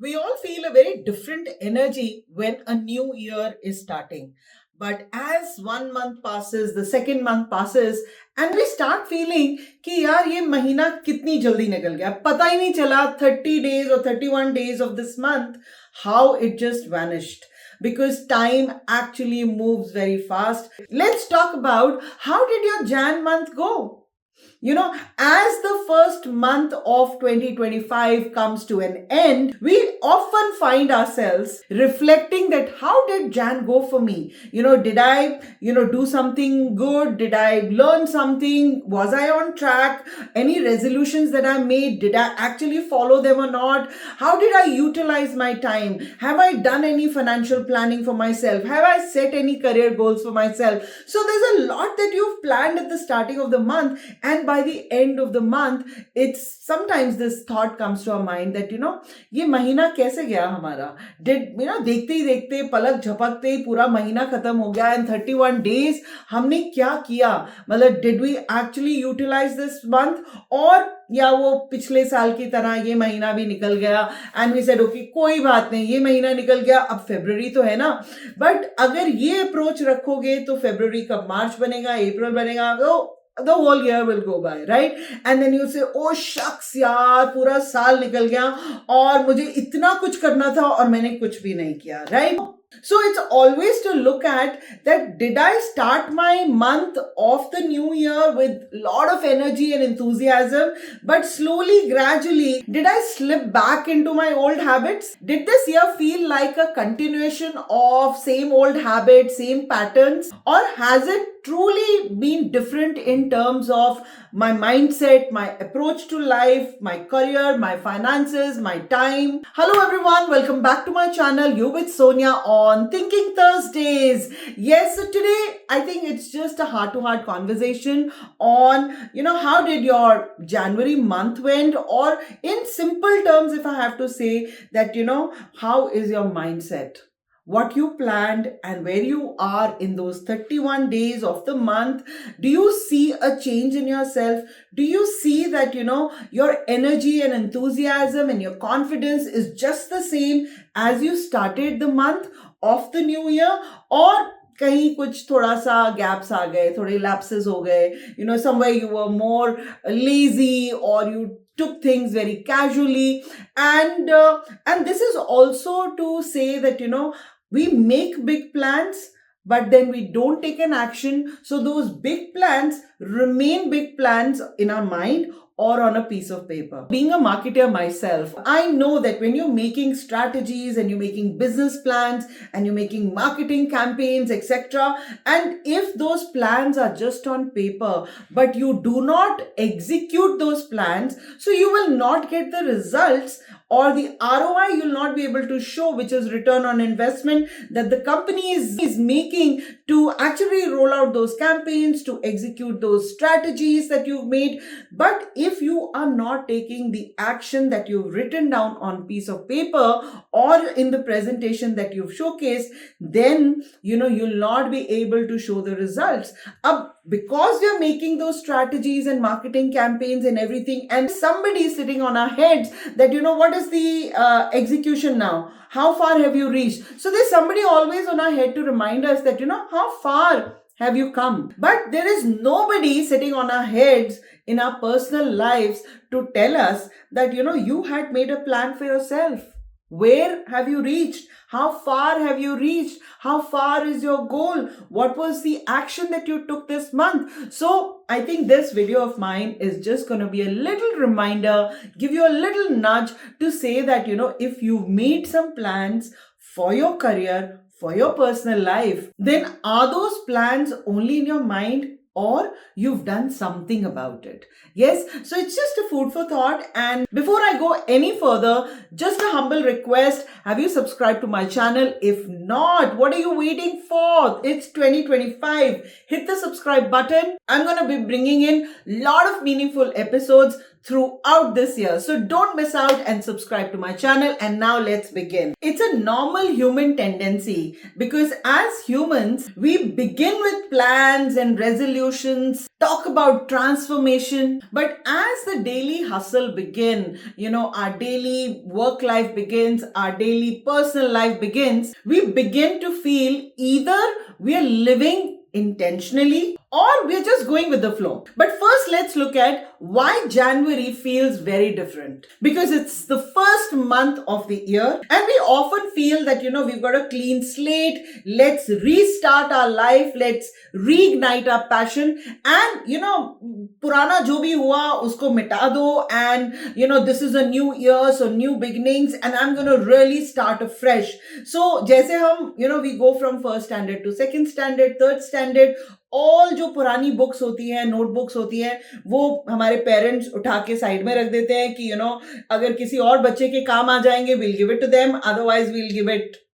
We all feel a very different energy when a new year is starting. But as 1 month passes, the second month passes, and we start feeling कि यार ये महीना कितनी जल्दी निकल गया, पता ही नहीं चला 30 days or 31 days of this month, how it just vanished. Because time actually moves very fast. Let's talk about how did your Jan month go? As the first month of 2025 comes to an end, we often find ourselves reflecting that how did Jan go for me? Did I, do something good? Did I learn something? Was I on track? Any resolutions that I made, did I actually follow them or not? How did I utilize my time? Have I done any financial planning for myself? Have I set any career goals for myself? So there's a lot that you've planned at the starting of the month, and by the end of the month, it's sometimes this thought comes to our mind that ये महीना कैसे गया हमारा, did देखते ही देखते पलक झपकते ही पूरा महीना खत्म हो गया, and 31 days हमने क्या किया, मतलब did we actually utilize this month, और या वो पिछले साल की तरह ये महीना भी निकल गया एंड वी सेड ओके कोई बात नहीं, ये महीना निकल गया, अब फरवरी तो है ना. बट अगर ये अप्रोच रखोगे तो फरवरी कब मार्च बनेगा, अप्रैल बनेगा, तो the whole year will go by, right? And then you say, oh shucks यार, पूरा साल निकल गया और मुझे इतना कुछ करना था और मैंने कुछ भी नहीं किया, right? So it's always to look at that, did I start my month of the new year with a lot of energy and enthusiasm, but slowly, gradually, did I slip back into my old habits? Did this year feel like a continuation of same old habits, same patterns, or has it truly been different in terms of my mindset, my approach to life, my career, my finances, my time? Hello everyone, welcome back to my channel, You with Sonia on Thinking Thursdays. Yes, so today I think it's just a heart-to-heart conversation on, how did your January month went, or in simple terms, if I have to say that, how is your mindset? What you planned and where you are in those 31 days of the month. Do you see a change in yourself? Do you see that, your energy and enthusiasm and your confidence is just the same as you started the month of the new year? Or कहीं कुछ थोड़ा सा gaps आ गए, थोड़े lapses हो गए, somewhere you were more lazy or you took things very casually, and this is also to say that we make big plans, but then we don't take an action. So those big plans remain big plans in our mind or on a piece of paper. Being a marketer myself, I know that when you're making strategies and you're making business plans and you're making marketing campaigns, etc., and if those plans are just on paper, but you do not execute those plans, so you will not get the results or the ROI you'll not be able to show, which is return on investment that the company is making to actually roll out those campaigns, to execute those strategies that you've made. But if you are not taking the action that you've written down on piece of paper or in the presentation that you've showcased, then you'll not be able to show the results. Because we're making those strategies and marketing campaigns and everything, and somebody is sitting on our heads that what is the execution now, how far have you reached? So there's somebody always on our head to remind us that how far have you come. But there is nobody sitting on our heads in our personal lives to tell us that you had made a plan for yourself. Where have you reached? How far have you reached? How far is your goal? What was the action that you took this month? So I think this video of mine is just going to be a little reminder, give you a little nudge to say that, if you've made some plans for your career, for your personal life, then are those plans only in your mind, or you've done something about it? Yes, so it's just a food for thought. And before I go any further, just a humble request. Have you subscribed to my channel? If not, what are you waiting for? It's 2025. Hit the subscribe button. I'm going to be bringing in a lot of meaningful episodes throughout this year. So don't miss out and subscribe to my channel. And now let's begin. It's a normal human tendency because as humans, we begin with plans and resolutions, talk about transformation. But as the daily hustle begins, our daily work life begins, our daily personal life begins, we begin to feel either we are living intentionally or we're just going with the flow. But first, let's look at why January feels very different. Because it's the first month of the year, and we often feel that, we've got a clean slate. Let's restart our life. Let's reignite our passion. And, purana jo bhi hua, usko mita do. And, this is a new year, so new beginnings. And I'm going to really start afresh. So, jaise hum, we go from first standard to second standard, third standard. All जो पुरानी books होती हैं, notebooks होती हैं, वो हमारे parents उठा के साइड में रख देते हैं कि अगर किसी और बच्चे के काम आ जाएंगे, will give it to them, otherwise will give it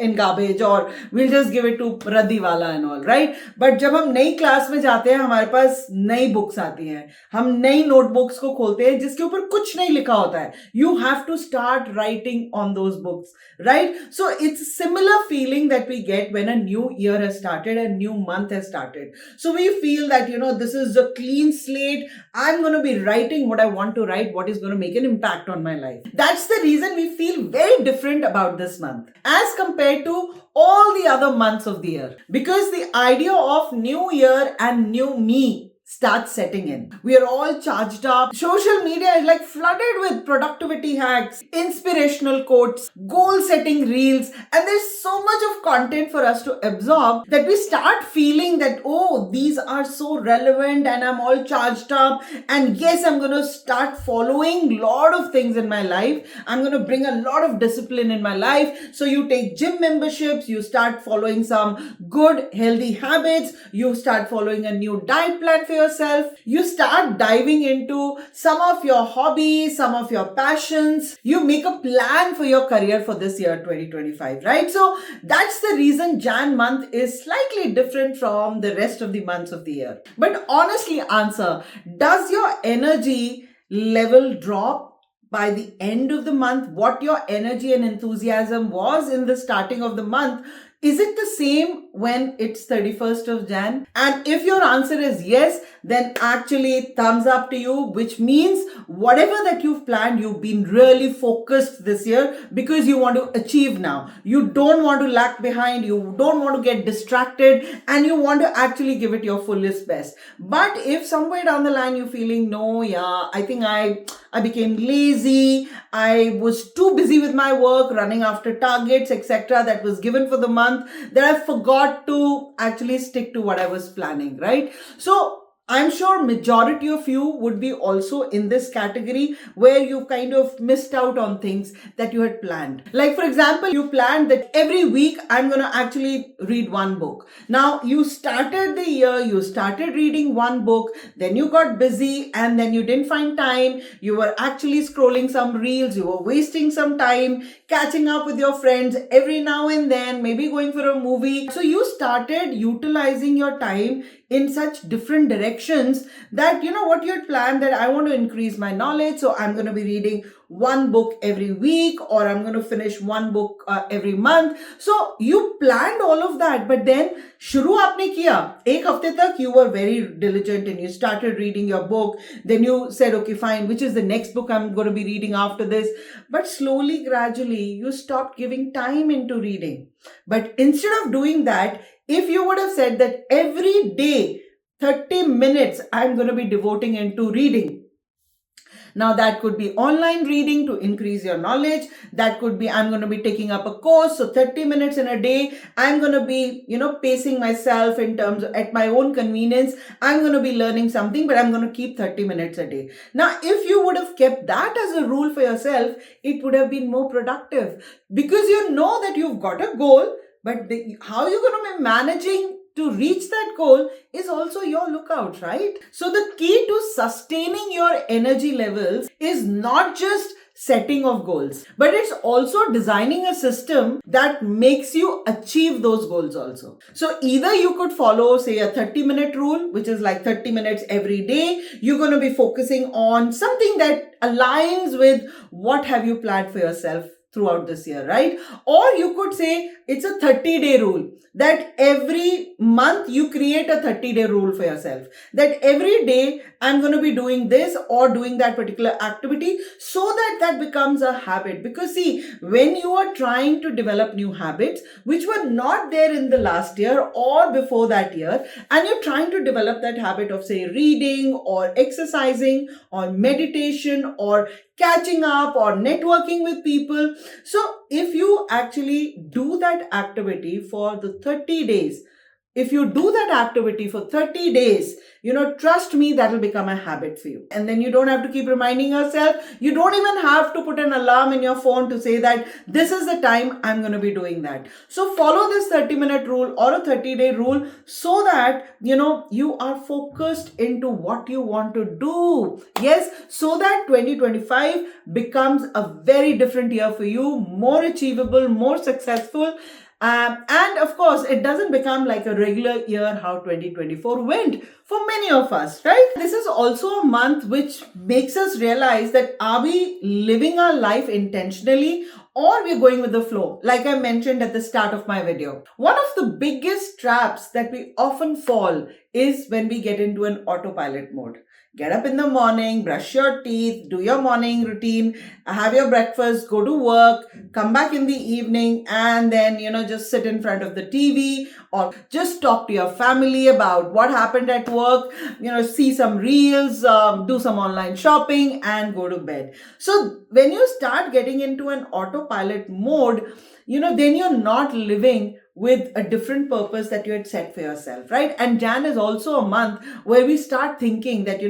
in garbage or we'll just give it to Radhi wala and all, right? But जब हम नई क्लास में जाते हैं, हमारे पास नई बुक्स आती हैं, हम नई नोटबुक्स को खोलते हैं जिसके ऊपर कुछ नहीं लिखा होता है. You have to start writing on those books, right? So it's similar feeling that we get when a new year has started, a new month has started. So we feel that, this is a clean slate. I'm going to be writing what I want to write, what is going to make an impact on my life. That's the reason we feel very different about this month as compared to all the other months of the year. Because the idea of new year and new me starts setting in. We are all charged up. Social media is like flooded with productivity hacks, inspirational quotes, goal setting reels, and there's so much of content for us to absorb that we start feeling that, oh, these are so relevant and I'm all charged up. And yes, I'm going to start following a lot of things in my life. I'm going to bring a lot of discipline in my life. So you take gym memberships, you start following some good, healthy habits, you start following a new diet plan for yourself, you start diving into some of your hobbies, some of your passions, you make a plan for your career for this year 2025, right? So that's the reason Jan month is slightly different from the rest of the months of the year. But honestly, answer, does your energy level drop by the end of the month? What your energy and enthusiasm was in the starting of the month, is it the same when it's 31st of Jan? And if your answer is yes, then actually thumbs up to you, which means whatever that you've planned, you've been really focused this year because you want to achieve now. You don't want to lag behind, you don't want to get distracted, and you want to actually give it your fullest best. But if somewhere down the line you're feeling, no, I think I became lazy, I was too busy with my work, running after targets, etc. that was given for the month, that I forgot to actually stick to what I was planning, right? So I'm sure majority of you would be also in this category where you kind of missed out on things that you had planned. Like for example, you planned that every week I'm going to actually read one book. Now you started the year, you started reading one book, then you got busy and then you didn't find time. You were actually scrolling some reels, you were wasting some time, catching up with your friends every now and then, maybe going for a movie. So you started utilizing your time in such different directions that what you had planned, that I want to increase my knowledge, so I'm going to be reading one book every week, or I'm going to finish one book every month. So you planned all of that, but then shuru aapne kiya. Ek hafte tak you were very diligent and you started reading your book. Then you said, okay, fine, which is the next book I'm going to be reading after this? But slowly, gradually, you stopped giving time into reading. But instead of doing that, if you would have said that every day, 30 minutes, I'm going to be devoting into reading. Now that could be online reading to increase your knowledge. That could be I'm going to be taking up a course. So 30 minutes in a day, I'm going to be, pacing myself in terms of at my own convenience. I'm going to be learning something, but I'm going to keep 30 minutes a day. Now, if you would have kept that as a rule for yourself, it would have been more productive because you know that you've got a goal, but how you're going to be managing to reach that goal is also your lookout, right? So the key to sustaining your energy levels is not just setting of goals, but it's also designing a system that makes you achieve those goals also. So either you could follow, say, a 30-minute rule, which is like 30 minutes every day. You're going to be focusing on something that aligns with what have you planned for yourself throughout this year, right? Or you could say it's a 30-day rule, that every month you create a 30-day rule for yourself, that every day I'm going to be doing this or doing that particular activity, so that that becomes a habit. Because see, when you are trying to develop new habits which were not there in the last year or before that year, and you're trying to develop that habit of, say, reading or exercising or meditation or catching up or networking with people. So if you actually do that activity for the 30 days, if you do that activity for 30 days, trust me, that will become a habit for you. And then you don't have to keep reminding yourself. You don't even have to put an alarm in your phone to say that this is the time I'm going to be doing that. So follow this 30-minute rule or a 30-day rule, so that, you are focused into what you want to do. Yes, so that 2025 becomes a very different year for you, more achievable, more successful. And of course, it doesn't become like a regular year how 2024 went for many of us, right? This is also a month which makes us realize that, are we living our life intentionally, or we're going with the flow, like I mentioned at the start of my video. One of the biggest traps that we often fall is when we get into an autopilot mode. Get up in the morning, brush your teeth, do your morning routine, have your breakfast, go to work, come back in the evening, and then, just sit in front of the TV or just talk to your family about what happened at work, see some reels, do some online shopping, and go to bed. So when you start getting into an autopilot mode, then you're not living with a different purpose that you had set for yourself, right? And Jan is also a month where we start thinking that,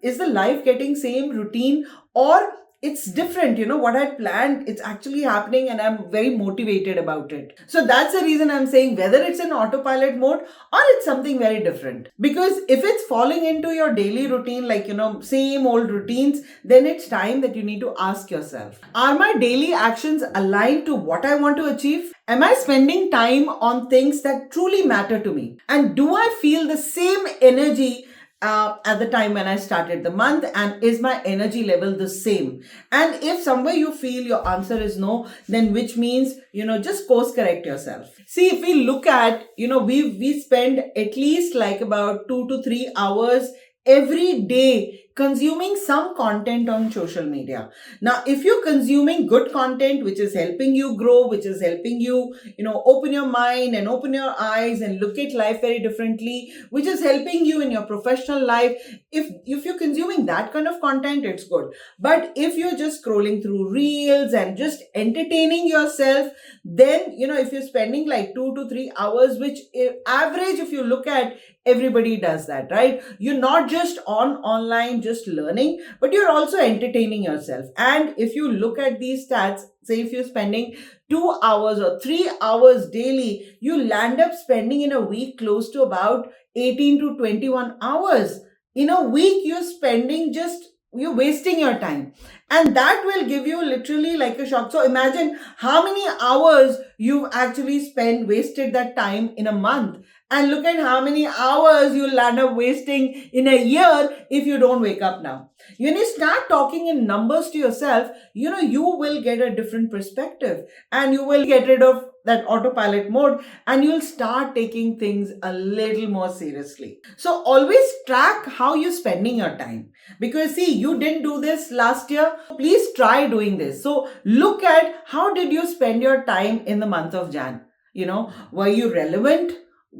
is the life getting same routine, or it's different, what I planned, it's actually happening and I'm very motivated about it. So that's the reason I'm saying whether it's in autopilot mode or it's something very different. Because if it's falling into your daily routine, like, same old routines, then it's time that you need to ask yourself, are my daily actions aligned to what I want to achieve? Am I spending time on things that truly matter to me? And do I feel the same energy at the time when I started the month, and is my energy level the same? And if somewhere you feel your answer is no, then which means, just course correct yourself. See, if we look at, we spend at least like about 2 to 3 hours every day consuming some content on social media. Now, if you're consuming good content, which is helping you grow, which is helping you, open your mind and open your eyes and look at life very differently, which is helping you in your professional life, if you're consuming that kind of content, it's good. But if you're just scrolling through reels and just entertaining yourself, then, if you're spending like 2 to 3 hours, which average, if you look at, everybody does that, right? You're not just online just learning, but you're also entertaining yourself. And if you look at these stats, say if you're spending 2 hours or 3 hours daily, you land up spending in a week close to about 18 to 21 hours. In a week, you're wasting your time, and that will give you literally like a shock. So imagine how many hours you've actually wasted that time in a month, and look at how many hours you'll land up wasting in a year if you don't wake up now. When you start talking in numbers to yourself, you will get a different perspective, and you will get rid of that autopilot mode, and you'll start taking things a little more seriously. So always track how you're spending your time, because see, you didn't do this last year. Please try doing this. So look at how did you spend your time in the month of Jan. Were you relevant?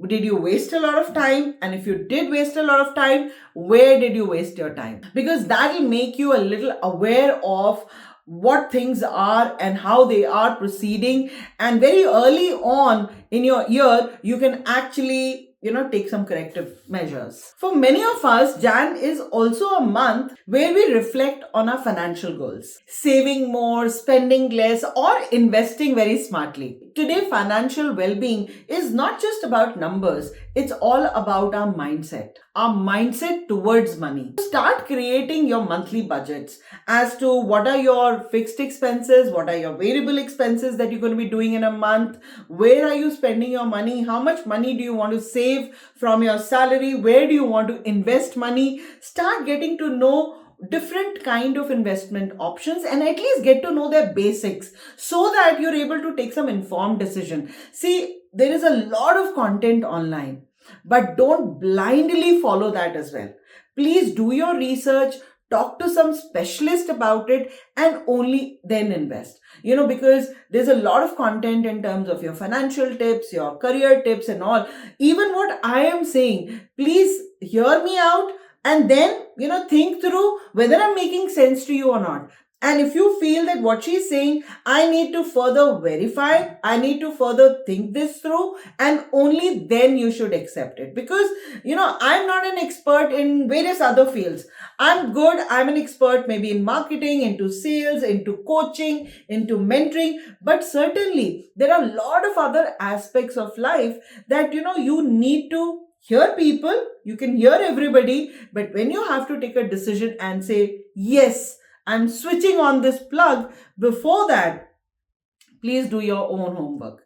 Did you waste a lot of time? And if you did waste a lot of time, where did you waste your time? Because that will make you a little aware of what things are and how they are proceeding. And very early on in your year, you can actually take some corrective measures. For many of us, Jan is also a month where we reflect on our financial goals. Saving more, spending less, or investing very smartly. Today, financial well-being is not just about numbers. It's all about our mindset towards money. Start creating your monthly budgets as to what are your fixed expenses, what are your variable expenses that you're going to be doing in a month, where are you spending your money, how much money do you want to save from your salary, where do you want to invest money. Start getting to know different kind of investment options and at least get to know their basics so that you're able to take some informed decision. See, there is a lot of content online, but don't blindly follow that as well. Please do your research, talk to some specialist about it, and only then invest. Because there's a lot of content in terms of your financial tips, your career tips, and all. Even what I am saying, please hear me out and then, think through whether I'm making sense to you or not. And if you feel that what she's saying, I need to further verify, I need to further think this through, and only then you should accept it. Because, I'm not an expert in various other fields. I'm an expert maybe in marketing, into sales, into coaching, into mentoring. But certainly, there are a lot of other aspects of life that, you need to hear people, you can hear everybody, but when you have to take a decision and say, yes, I'm switching on this plug, before that, please do your own homework.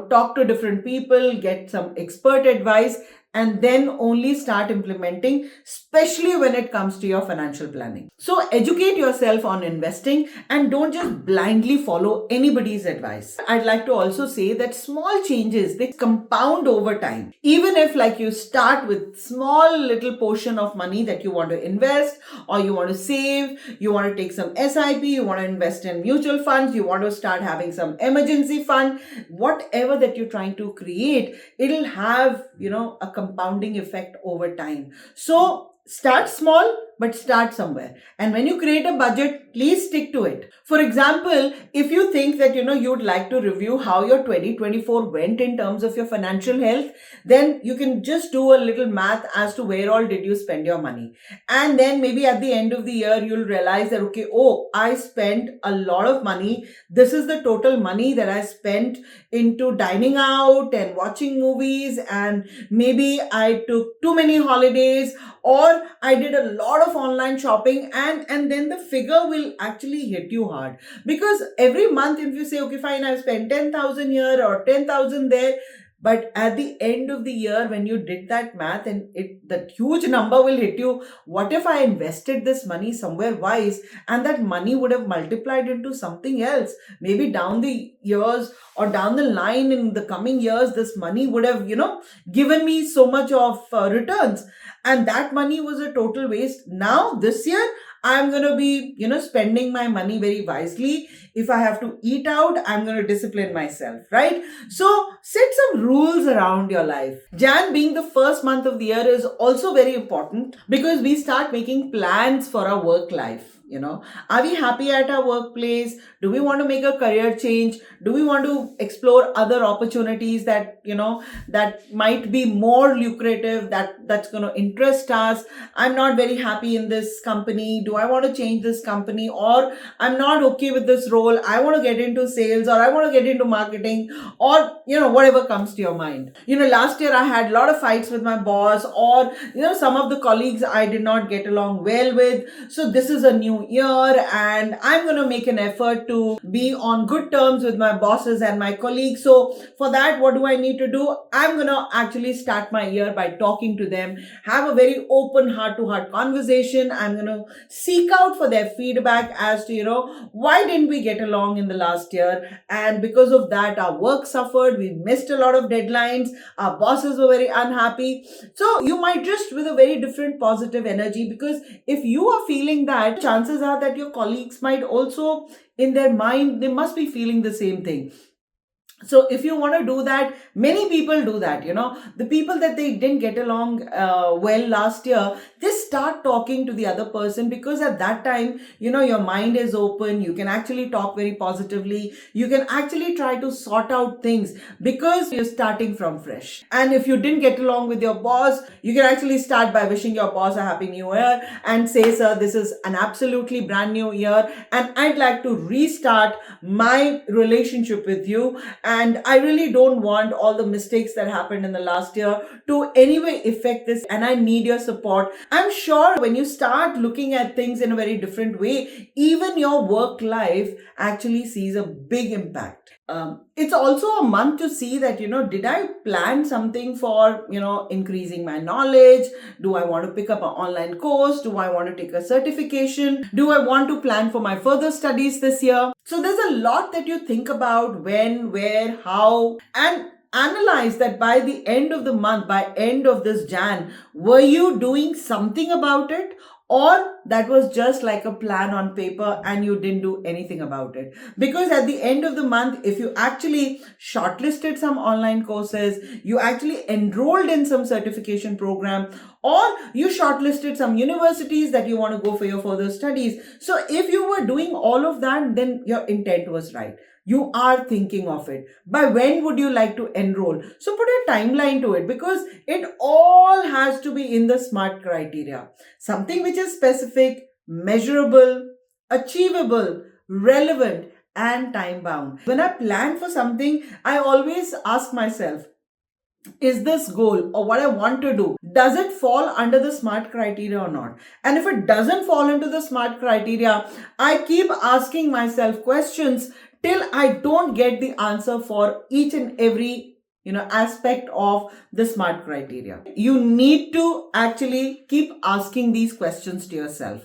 Talk to different people, get some expert advice, and then only start implementing, especially when it comes to your financial planning. So educate yourself on investing and don't just blindly follow anybody's advice. I'd like to also say that small changes, they compound over time. Even if like you start with small little portion of money that you want to invest or you want to save, you want to take some SIP, you want to invest in mutual funds, you want to start having some emergency fund, whatever that you're trying to create, it'll have, a compounding effect over time. So start small, but start somewhere. And when you create a budget, please stick to it. For example, if you think that, you'd like to review how your 2024 went in terms of your financial health, then you can just do a little math as to where all did you spend your money. And then maybe at the end of the year, you'll realize that, okay, oh, I spent a lot of money. This is the total money that I spent into dining out and watching movies, and maybe I took too many holidays, or I did a lot of online shopping, and then the figure will actually hit you hard. Because every month if you say, okay, fine, I've spent 10,000 here or 10,000 there, but at the end of the year, when you did that math, and that huge number will hit you, what if I invested this money somewhere wise and that money would have multiplied into something else? Maybe down the years or down the line in the coming years, this money would have, given me so much of returns. And that money was a total waste. Now, this year, I'm going to be, spending my money very wisely. If I have to eat out, I'm going to discipline myself, right? So set some rules around your life. Jan being the first month of the year is also very important because we start making plans for our work life. Are we happy at our workplace? Do we want to make a career change? Do we want to explore other opportunities that, that might be more lucrative, that's going to interest us? I'm not very happy in this company. Do I want to change this company? Or I'm not okay with this role. I want to get into sales, or I want to get into marketing, or, whatever comes to your mind. Last year I had a lot of fights with my boss, or, some of the colleagues I did not get along well with. So this is a new year and I'm going to make an effort to be on good terms with my bosses and my colleagues. So for that, what do I need to do? I'm going to actually start my year by talking to them, have a very open heart-to-heart conversation. I'm going to seek out for their feedback as to, why didn't we get along in the last year? And because of that, our work suffered. We missed a lot of deadlines. Our bosses were very unhappy. So you might just with a very different positive energy, because if you are feeling that, chances are that your colleagues might also, in their mind, they must be feeling the same thing. So if you want to do that, many people do that, the people that they didn't get along well last year, they start talking to the other person, because at that time, your mind is open. You can actually talk very positively. You can actually try to sort out things because you're starting from fresh. And if you didn't get along with your boss, you can actually start by wishing your boss a happy new year and say, sir, this is an absolutely brand new year and I'd like to restart my relationship with you. And I really don't want all the mistakes that happened in the last year to anyway affect this, and I need your support. I'm sure when you start looking at things in a very different way, even your work life actually sees a big impact. It's also a month to see that, did I plan something for, increasing my knowledge? Do I want to pick up an online course? Do I want to take a certification? Do I want to plan for my further studies this year? So there's a lot that you think about: when, where, how, and analyze that by the end of the month, by end of this Jan, were you doing something about it? Or that was just like a plan on paper and you didn't do anything about it. Because at the end of the month, if you actually shortlisted some online courses, you actually enrolled in some certification program, or you shortlisted some universities that you want to go for your further studies. So if you were doing all of that, then your intent was right. You are thinking of it. By when would you like to enroll? So put a timeline to it, because it all has to be in the SMART criteria. Something which is specific, measurable, achievable, relevant, and time bound. When I plan for something, I always ask myself, is this goal or what I want to do, does it fall under the SMART criteria or not? And if it doesn't fall into the SMART criteria, I keep asking myself questions till I don't get the answer for each and every aspect of the SMART criteria. You need to actually keep asking these questions to yourself.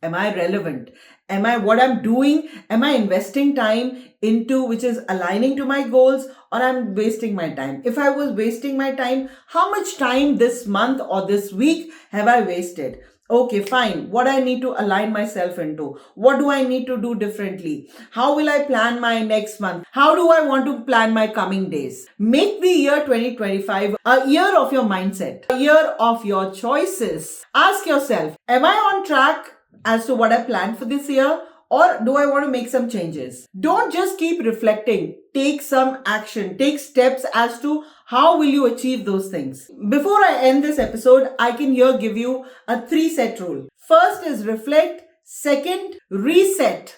Am I relevant? Am I what I'm doing? Am I investing time into which is aligning to my goals, or I'm wasting my time? If I was wasting my time, how much time this month or this week have I wasted? Okay, fine. What I need to align myself into? What do I need to do differently? How will I plan my next month? How do I want to plan my coming days? Make the year 2025 a year of your mindset, a year of your choices. Ask yourself, am I on track as to what I planned for this year? Or do I want to make some changes? Don't just keep reflecting. Take some action. Take steps as to how will you achieve those things. Before I end this episode, I can here give you a 3-set rule. First is reflect. Second, reset.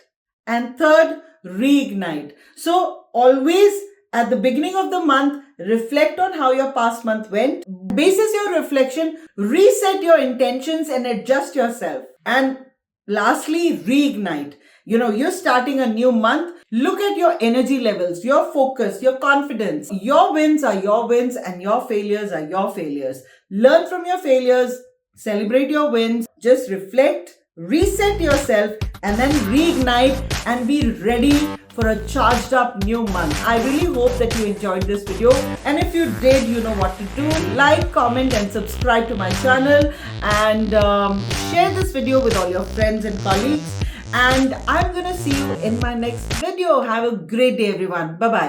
And third, reignite. So always at the beginning of the month, reflect on how your past month went. Basis your reflection, reset your intentions and adjust yourself. And lastly, reignite. You're starting a new month. Look at your energy levels, your focus, your confidence. Your wins are your wins and your failures are your failures. Learn from your failures, celebrate your wins, just reflect, reset yourself, and then reignite and be ready for a charged up new month. I really hope that you enjoyed this video, and if you did, you know what to do. Like, comment and subscribe to my channel, and share this video with all your friends and colleagues, and I'm gonna see you in my next video. Have a great day, everyone. Bye bye.